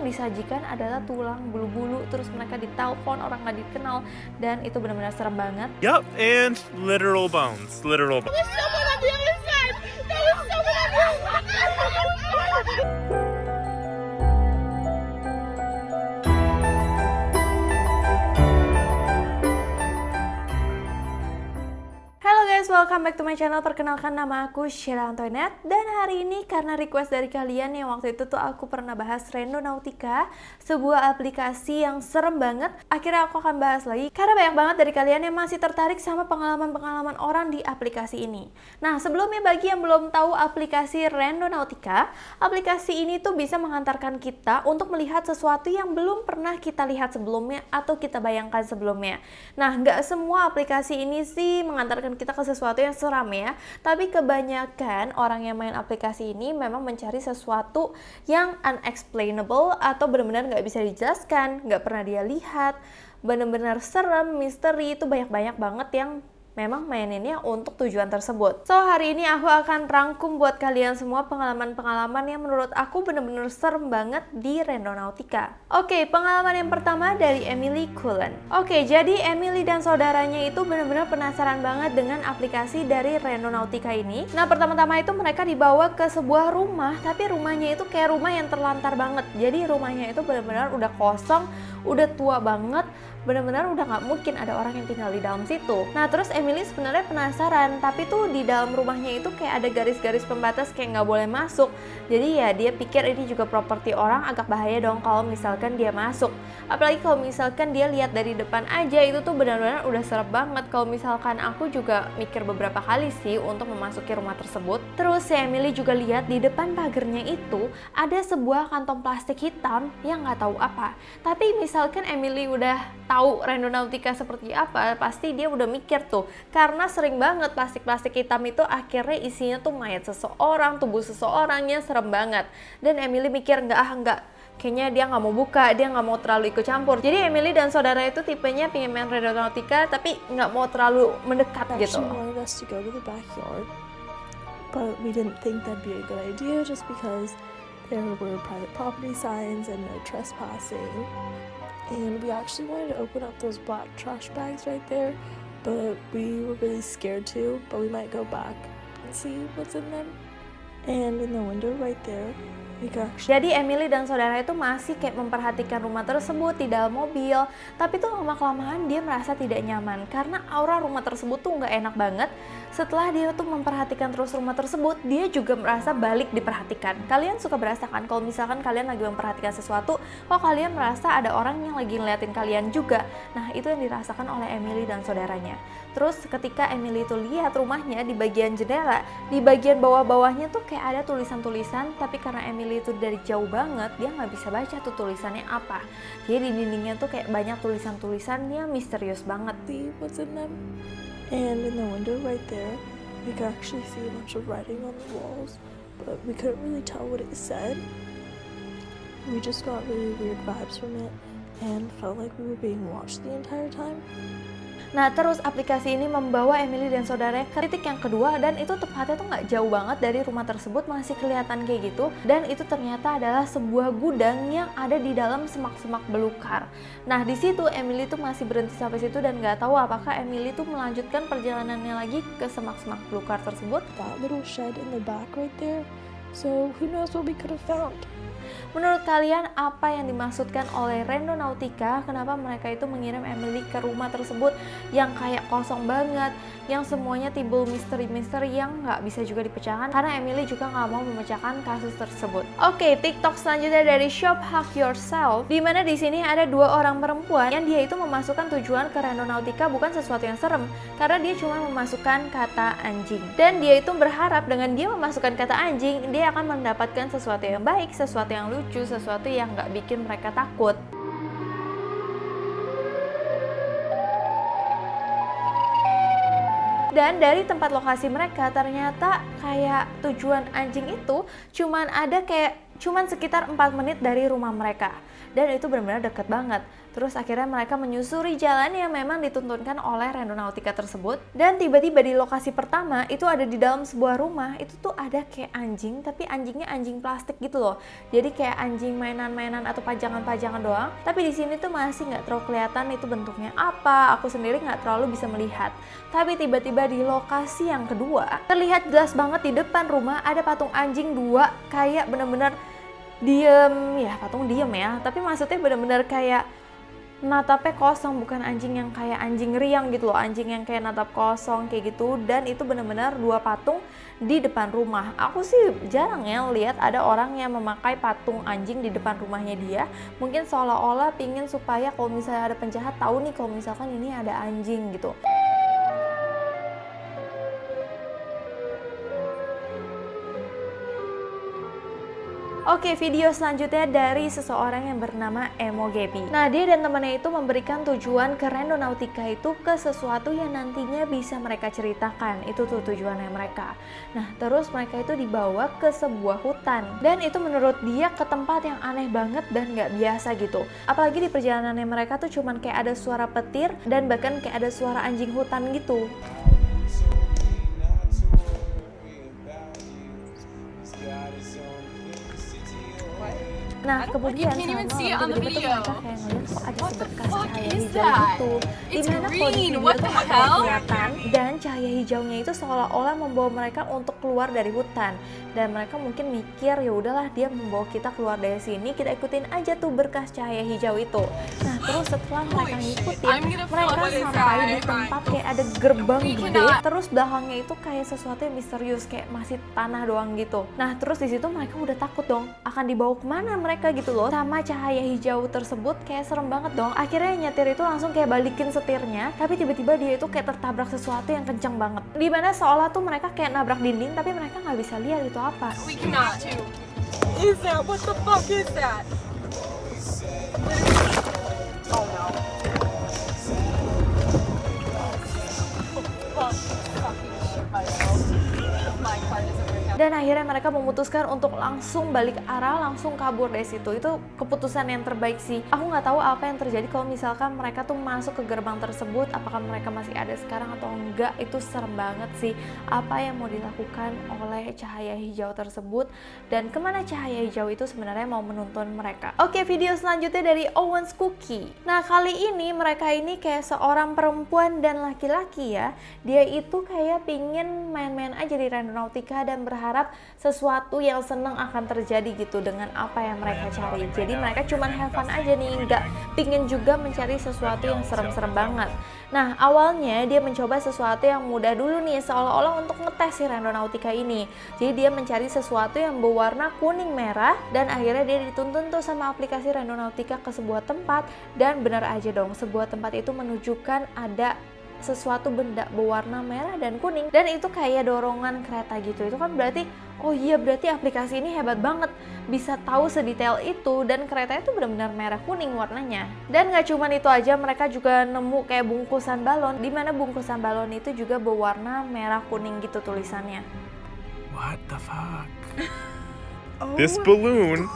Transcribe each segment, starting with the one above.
yang disajikan adalah tulang, bulu-bulu, terus mereka ditelepon orang nggak dikenal, dan itu benar-benar serem banget. Yup, and literal bones. Literal bones. There's someone on the other side! There was someone on the other side! Halo guys, welcome back to my channel. Perkenalkan, nama aku Sheila Antoinette. Dan hari ini karena request dari kalian yang waktu itu tuh aku pernah bahas Randonautica, sebuah aplikasi yang serem banget. Akhirnya aku akan bahas lagi karena banyak banget dari kalian yang masih tertarik sama pengalaman-pengalaman orang di aplikasi ini. Nah, sebelumnya bagi yang belum tahu aplikasi Randonautica, aplikasi ini tuh bisa mengantarkan kita untuk melihat sesuatu yang belum pernah kita lihat sebelumnya atau kita bayangkan sebelumnya. Nah, nggak semua aplikasi ini sih mengantarkan kita ke sesuatu yang seram ya, tapi kebanyakan orang yang main aplikasi ini memang mencari sesuatu yang unexplainable atau benar-benar nggak bisa dijelaskan, nggak pernah dia lihat, benar-benar serem, misteri. Itu banyak banget yang memang maininnya untuk tujuan tersebut. So, hari ini aku akan rangkum buat kalian semua pengalaman-pengalaman yang menurut aku bener-bener serem banget di Randonautica. Oke, pengalaman yang pertama dari Emily Cullen. Oke, jadi Emily dan saudaranya itu bener-bener penasaran banget dengan aplikasi dari Randonautica ini. Nah, pertama-tama itu mereka dibawa ke sebuah rumah, tapi rumahnya itu kayak rumah yang terlantar banget. Jadi rumahnya itu bener-bener udah kosong, udah tua banget, benar-benar udah nggak mungkin ada orang yang tinggal di dalam situ. Nah, terus Emily sebenarnya penasaran, tapi tuh di dalam rumahnya itu kayak ada garis-garis pembatas kayak nggak boleh masuk. Jadi ya dia pikir ini juga properti orang, agak bahaya dong kalau misalkan dia masuk. Apalagi kalau misalkan dia lihat dari depan aja, itu tuh benar-benar udah serem banget. Kalau misalkan aku juga mikir beberapa kali sih untuk memasuki rumah tersebut. Terus si Emily juga lihat di depan pagernya itu ada sebuah kantong plastik hitam yang nggak tahu apa. Tapi misalkan Emily udah tahu Randonautica seperti apa, pasti dia udah mikir tuh, karena sering banget plastik-plastik hitam itu akhirnya isinya tuh mayat seseorang, tubuh seseorangnya, serem banget. Dan Emily mikir enggak, kayaknya dia nggak mau buka, dia nggak mau terlalu ikut campur. Jadi Emily dan saudara itu tipenya pengen main Randonautica tapi nggak mau terlalu mendekat gitu. She wanted us to go to the backyard, but we didn't think that'd be a good idea just because there were private property signs and no trespassing. And we actually wanted to open up those black trash bags right there, but we were really scared to, but we might go back and see what's in them. And in the window right there, we could actually... Jadi Emily dan saudara itu masih kayak memperhatikan rumah tersebut di dalam mobil, tapi tuh lama-kelamaan dia merasa tidak nyaman karena aura rumah tersebut tuh nggak enak banget. Setelah dia tuh memperhatikan terus rumah tersebut, dia juga merasa balik diperhatikan. Kalian suka berasa kan kalau misalkan kalian lagi memperhatikan sesuatu, kok kalian merasa ada orang yang lagi ngeliatin kalian juga. Nah, itu yang dirasakan oleh Emily dan saudaranya. Terus ketika Emily tuh lihat rumahnya di bagian jendela, di bagian bawah-bawahnya tuh kayak ada tulisan-tulisan, tapi karena Emily itu dari jauh banget, dia nggak bisa baca tuh tulisannya apa. Jadi di dindingnya tuh kayak banyak tulisan-tulisan yang misterius banget. See what's in them. And in the window right there, we could actually see a bunch of writing on the walls, but we couldn't really tell what it said. We just got really weird vibes from it and felt like we were being watched the entire time. Nah, terus aplikasi ini membawa Emily dan saudaranya ke titik yang kedua, dan itu tepatnya tuh nggak jauh banget dari rumah tersebut, masih kelihatan kayak gitu. Dan itu ternyata adalah sebuah gudang yang ada di dalam semak-semak belukar. Nah, di situ Emily tuh masih berhenti sampai situ dan nggak tahu apakah Emily tuh melanjutkan perjalanannya lagi ke semak-semak belukar tersebut. That little shed in the back right there, so who knows what we could have found. Menurut kalian apa yang dimaksudkan oleh Randonautica? Kenapa mereka itu mengirim Emily ke rumah tersebut yang kayak kosong banget, yang semuanya timbul misteri-misteri yang nggak bisa juga dipecahkan karena Emily juga nggak mau memecahkan kasus tersebut. Oke, TikTok selanjutnya dari Shop Hack Yourself, dimana di sini ada dua orang perempuan yang dia itu memasukkan tujuan ke Randonautica bukan sesuatu yang serem, karena dia cuma memasukkan kata anjing. Dan dia itu berharap dengan dia memasukkan kata anjing, dia akan mendapatkan sesuatu yang baik, sesuatu yang lucu, sesuatu yang nggak bikin mereka takut. Dan dari tempat lokasi mereka ternyata kayak tujuan anjing itu cuman sekitar 4 menit dari rumah mereka. Dan itu benar-benar deket banget. Terus akhirnya mereka menyusuri jalan yang memang dituntunkan oleh Randonautica tersebut. Dan tiba-tiba di lokasi pertama itu ada di dalam sebuah rumah, itu tuh ada kayak anjing, tapi anjingnya anjing plastik gitu loh. Jadi kayak anjing mainan-mainan atau pajangan-pajangan doang. Tapi di sini tuh masih nggak terlalu kelihatan itu bentuknya apa. Aku sendiri nggak terlalu bisa melihat. Tapi tiba-tiba di lokasi yang kedua terlihat jelas banget di depan rumah ada patung anjing dua, kayak bener-bener diem ya, patung diem ya. Tapi maksudnya bener-bener kayak natapnya kosong, bukan anjing yang kayak anjing riang gitu loh, anjing yang kayak natap kosong kayak gitu. Dan itu benar-benar dua patung di depan rumah. Aku sih jarang ya lihat ada orang yang memakai patung anjing di depan rumahnya dia. Mungkin seolah-olah pingin supaya kalau misalnya ada penjahat tahu nih kalau misalkan ini ada anjing gitu. Oke, video selanjutnya dari seseorang yang bernama Emo Gaby. Nah, dia dan temannya itu memberikan tujuan ke Randonautica itu ke sesuatu yang nantinya bisa mereka ceritakan. Itu tuh tujuannya mereka. Nah, terus mereka itu dibawa ke sebuah hutan. Dan itu menurut dia ke tempat yang aneh banget dan nggak biasa gitu. Apalagi di perjalanannya mereka tuh cuman kayak ada suara petir dan bahkan kayak ada suara anjing hutan gitu. Nah, kemudian tiba-tiba tuh mereka kayak ngeliat kok ada seberkas cahaya hijau gitu. Dimana kondisi dia tuh nggak kelihatan dan cahaya hijaunya itu seolah-olah membawa mereka untuk keluar dari hutan. Dan mereka mungkin mikir ya udahlah dia membawa kita keluar dari sini, kita ikutin aja tuh berkas cahaya hijau itu. Nah, terus setelah mereka ngikutin, mereka sampai di tempat kayak ada gerbang gede. Terus belakangnya itu kayak sesuatu yang misterius, kayak masih tanah doang gitu. Nah, terus di situ mereka udah takut dong, akan dibawa kemana mereka gitu loh sama cahaya hijau tersebut. Kayak serem banget dong. Akhirnya nyetir itu langsung kayak balikin setirnya, tapi tiba-tiba dia itu kayak tertabrak sesuatu yang kencang banget, dimana seolah tuh mereka kayak nabrak dinding tapi mereka nggak bisa lihat itu apa. We cannot too. Is that? What the fuck is that? Oh no. Fuck. Fucking shit myself. My car doesn't work out. Dan akhirnya mereka memutuskan untuk langsung balik arah, langsung kabur dari situ. Itu keputusan yang terbaik sih. Aku nggak tahu apa yang terjadi kalau misalkan mereka tuh masuk ke gerbang tersebut. Apakah mereka masih ada sekarang atau enggak? Itu serem banget sih. Apa yang mau dilakukan oleh cahaya hijau tersebut dan kemana cahaya hijau itu sebenarnya mau menuntun mereka. Oke, video selanjutnya dari Owen's Cookie. Nah, kali ini mereka ini kayak seorang perempuan dan laki-laki ya. Dia itu kayak pingin main-main aja di Randonautica dan berharap sesuatu yang seneng akan terjadi gitu dengan apa yang mereka cari. Jadi mereka cuman have fun aja nih, nggak pingin juga mencari sesuatu yang serem-serem banget. Nah, awalnya dia mencoba sesuatu yang mudah dulu nih, seolah-olah untuk ngetes si Randonautica ini. Jadi dia mencari sesuatu yang berwarna kuning merah dan akhirnya dia dituntun tuh sama aplikasi Randonautica ke sebuah tempat. Dan benar aja dong, sebuah tempat itu menunjukkan ada sesuatu benda berwarna merah dan kuning, dan itu kayak dorongan kereta gitu. Itu kan berarti, oh iya berarti aplikasi ini hebat banget, bisa tahu sedetail itu, dan kereta itu benar-benar merah kuning warnanya. Dan nggak cuma itu aja, mereka juga nemu kayak bungkusan balon, dimana bungkusan balon itu juga berwarna merah kuning gitu tulisannya. What the fuck? This balloon,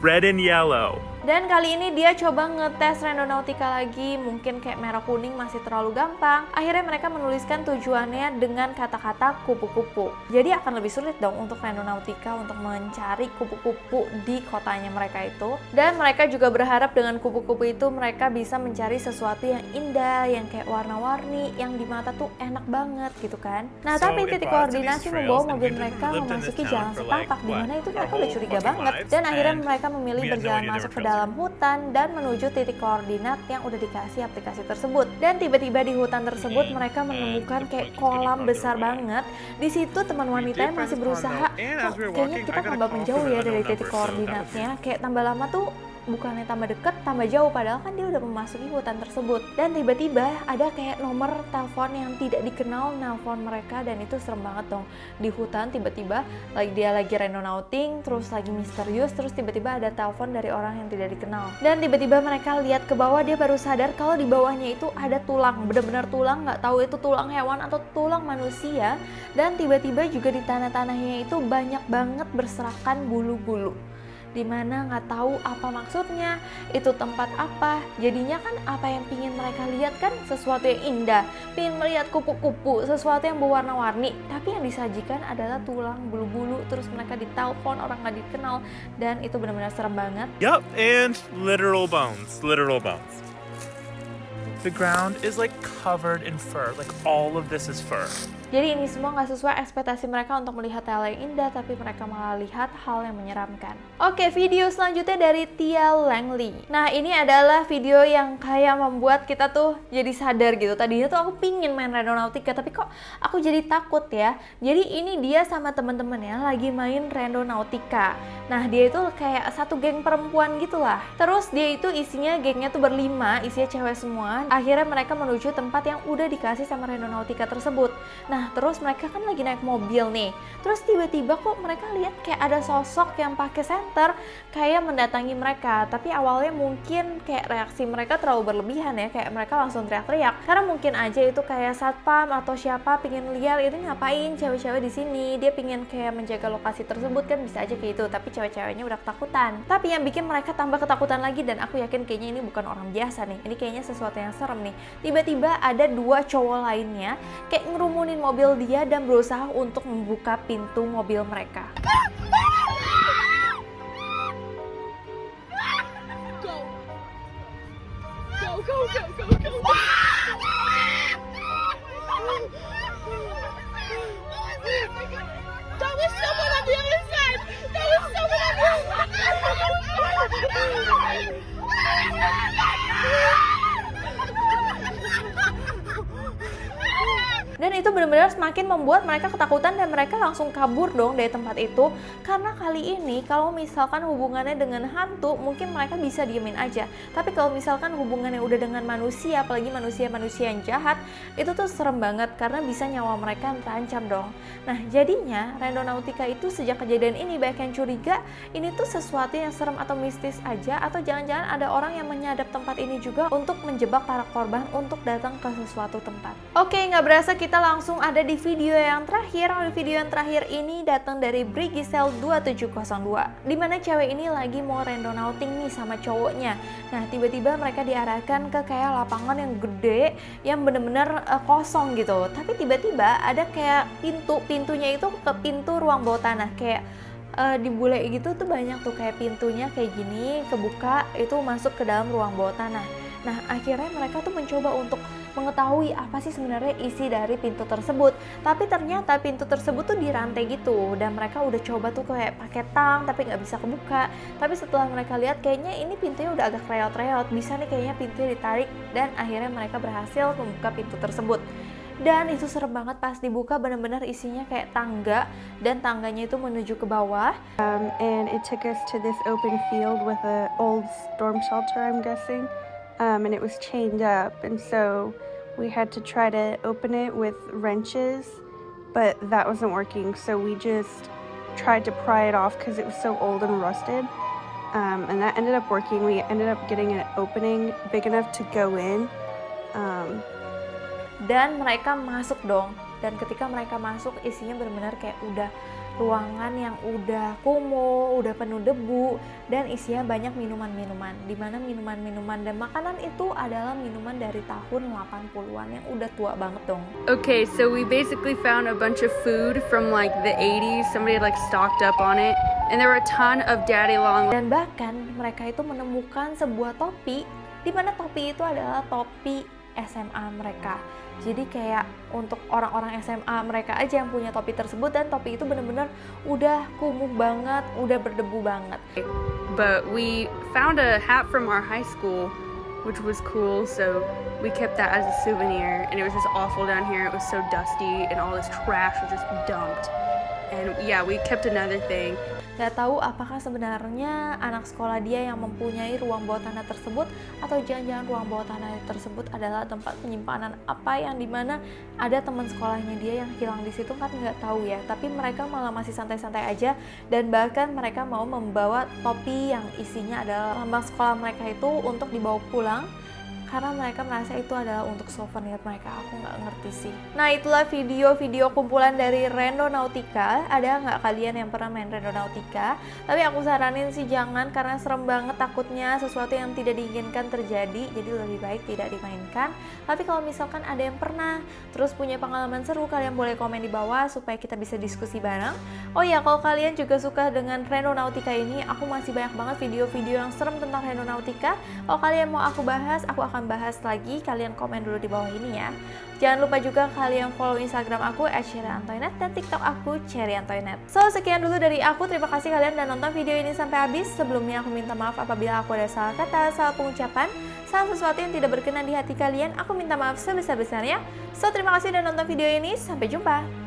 red and yellow. Dan kali ini dia coba ngetes Randonautica lagi, mungkin kayak merah kuning masih terlalu gampang. Akhirnya mereka menuliskan tujuannya dengan kata-kata kupu-kupu. Jadi akan lebih sulit dong untuk Randonautica untuk mencari kupu-kupu di kotanya mereka itu. Dan mereka juga berharap dengan kupu-kupu itu mereka bisa mencari sesuatu yang indah, yang kayak warna-warni, yang di mata tuh enak banget gitu kan. Nah, tapi titik koordinasi membawa mobil mereka memasuki jalan setapak, dimana itu mereka udah curiga banget. Dan akhirnya mereka memilih berjalan masuk ke dalam hutan dan menuju titik koordinat yang udah dikasih aplikasi tersebut. Dan tiba-tiba di hutan tersebut mereka menemukan kayak kolam besar banget. Di situ teman wanitanya masih berusaha, kok kayaknya kita tambah menjauh ya dari titik koordinatnya. Kayak tambah lama tuh bukannya tambah deket, tambah jauh, padahal kan dia udah memasuki hutan tersebut. Dan tiba-tiba ada kayak nomor telepon yang tidak dikenal nelpon mereka, dan itu serem banget dong. Di hutan tiba-tiba dia lagi randonauting, terus lagi misterius, terus tiba-tiba ada telepon dari orang yang tidak dikenal. Dan tiba-tiba mereka lihat ke bawah, dia baru sadar kalau di bawahnya itu ada tulang, benar-benar tulang, nggak tahu itu tulang hewan atau tulang manusia. Dan tiba-tiba juga di tanah-tanahnya itu banyak banget berserakan bulu-bulu. dimana nggak tahu apa maksudnya, itu tempat apa. Jadinya kan apa yang pingin mereka lihat kan sesuatu yang indah, pingin melihat kupu-kupu, sesuatu yang berwarna-warni, tapi yang disajikan adalah tulang, bulu-bulu, terus mereka ditelepon orang nggak dikenal, dan itu benar-benar serem banget. Yup, and literal bones. Literal bones. The ground is like covered in fur. Like all of this is fur. Jadi ini semua nggak sesuai ekspektasi mereka untuk melihat hal yang indah, tapi mereka malah lihat hal yang menyeramkan. Oke, video selanjutnya dari Tia Langley. Nah, ini adalah video yang kayak membuat kita tuh jadi sadar gitu. Tadinya tuh aku pingin main Randonautica, tapi kok aku jadi takut ya. Jadi ini dia sama temen-temennya lagi main Randonautica. Nah, dia itu kayak satu geng perempuan gitulah. Terus dia itu isinya, gengnya tuh berlima, isinya cewek semua. Akhirnya mereka menuju tempat yang udah dikasih sama Randonautica tersebut. Nah, terus mereka kan lagi naik mobil nih. Terus tiba-tiba kok mereka lihat kayak ada sosok yang pakai senter kayak mendatangi mereka. Tapi awalnya mungkin kayak reaksi mereka terlalu berlebihan ya, kayak mereka langsung teriak-teriak. Karena mungkin aja itu kayak satpam atau siapa pingin lihat ini ngapain cewek-cewek di sini. Dia pingin kayak menjaga lokasi tersebut, kan bisa aja kayak gitu. Tapi cewek-ceweknya udah ketakutan. Tapi yang bikin mereka tambah ketakutan lagi, dan aku yakin kayaknya ini bukan orang biasa nih. Ini kayaknya sesuatu yang serem nih. Tiba-tiba ada dua cowok lainnya kayak ngerumunin mobil dia dan berusaha untuk membuka pintu mobil mereka. Go. That was someone on the other side. That was someone on the other side. Dan itu benar-benar semakin membuat mereka ketakutan dan mereka langsung kabur dong dari tempat itu. Karena kali ini kalau misalkan hubungannya dengan hantu, mungkin mereka bisa diemin aja. Tapi kalau misalkan hubungannya udah dengan manusia, apalagi manusia-manusia yang jahat, itu tuh serem banget karena bisa nyawa mereka yang terancam dong. Nah, jadinya Randonautica itu sejak kejadian ini banyak yang curiga ini tuh sesuatu yang serem atau mistis aja, atau jangan-jangan ada orang yang menyadap tempat ini juga untuk menjebak para korban untuk datang ke sesuatu tempat. Oke, nggak berasa kita langsung ada di video yang terakhir. Video yang terakhir ini datang dari Brigisel 2702, dimana cewek ini lagi mau randonauting nih sama cowoknya. Nah, tiba-tiba mereka diarahkan ke kayak lapangan yang gede yang bener-bener kosong gitu. Tapi tiba-tiba ada kayak pintunya itu ke pintu ruang bawah tanah, kayak di bule gitu tuh banyak tuh kayak pintunya kayak gini kebuka, itu masuk ke dalam ruang bawah tanah. Nah, akhirnya mereka tuh mencoba untuk mengetahui apa sih sebenarnya isi dari pintu tersebut. Tapi ternyata pintu tersebut tuh dirantai gitu, dan mereka udah coba tuh kayak pakai tang tapi nggak bisa kebuka. Tapi setelah mereka lihat kayaknya ini pintunya udah agak reot-reot, bisa nih kayaknya pintunya ditarik, dan akhirnya mereka berhasil membuka pintu tersebut. Dan itu serem banget pas dibuka, benar-benar isinya kayak tangga, dan tangganya itu menuju ke bawah. And it took us to this open field with an old storm shelter, I'm guessing. And it was chained up, and so we had to try to open it with wrenches, but that wasn't working, so we just tried to pry it off because it was so old and rusted, and that ended up working. We ended up getting an opening big enough to go in. Dan mereka masuk dong, dan ketika mereka masuk isinya benar-benar kayak udah ruangan yang udah kumuh, udah penuh debu, dan isinya banyak minuman-minuman, dimana minuman-minuman dan makanan itu adalah minuman dari tahun 80-an yang udah tua banget dong. Okay, so we basically found a bunch of food from like the 80s. Somebody had like stocked up on it, and there were a ton of daddy long. Dan bahkan mereka itu menemukan sebuah topi, dimana topi itu adalah topi SMA mereka. Jadi kayak untuk orang-orang SMA mereka aja yang punya topi tersebut, dan topi itu bener-bener udah kumuh banget, udah berdebu banget. But we found a hat from our high school, which was cool, so we kept that as a souvenir. And it was just awful down here. It was so dusty and all this trash was just dumped. And yeah, we kept another thing. Gak tahu apakah sebenarnya anak sekolah dia yang mempunyai ruang bawah tanah tersebut, atau jangan-jangan ruang bawah tanah tersebut adalah tempat penyimpanan apa yang dimana ada teman sekolahnya dia yang hilang di situ, kan nggak tahu ya. Tapi mereka malah masih santai-santai aja, dan bahkan mereka mau membawa topi yang isinya adalah lambang sekolah mereka itu untuk dibawa pulang, karena mereka merasa itu adalah untuk souvenir mereka. Aku nggak ngerti sih. Nah, itulah video-video kumpulan dari Randonautica. Ada nggak kalian yang pernah main Randonautica? Tapi aku saranin sih jangan, karena serem banget, takutnya sesuatu yang tidak diinginkan terjadi. Jadi lebih baik tidak dimainkan. Tapi kalau misalkan ada yang pernah terus punya pengalaman seru, kalian boleh komen di bawah supaya kita bisa diskusi bareng. Oh ya, kalau kalian juga suka dengan Randonautica ini, aku masih banyak banget video-video yang serem tentang Randonautica. Kalau kalian mau aku bahas, aku akan bahas lagi. Kalian komen dulu di bawah ini ya. Jangan lupa juga kalian follow Instagram aku @cherryantoynet dan TikTok aku cherryantoynet. So, sekian dulu dari aku. Terima kasih kalian udah nonton video ini sampai habis. Sebelumnya aku minta maaf apabila aku ada salah kata, salah pengucapan, salah sesuatu yang tidak berkenan di hati kalian. Aku minta maaf sebesar-besarnya. So, terima kasih udah nonton video ini. Sampai jumpa.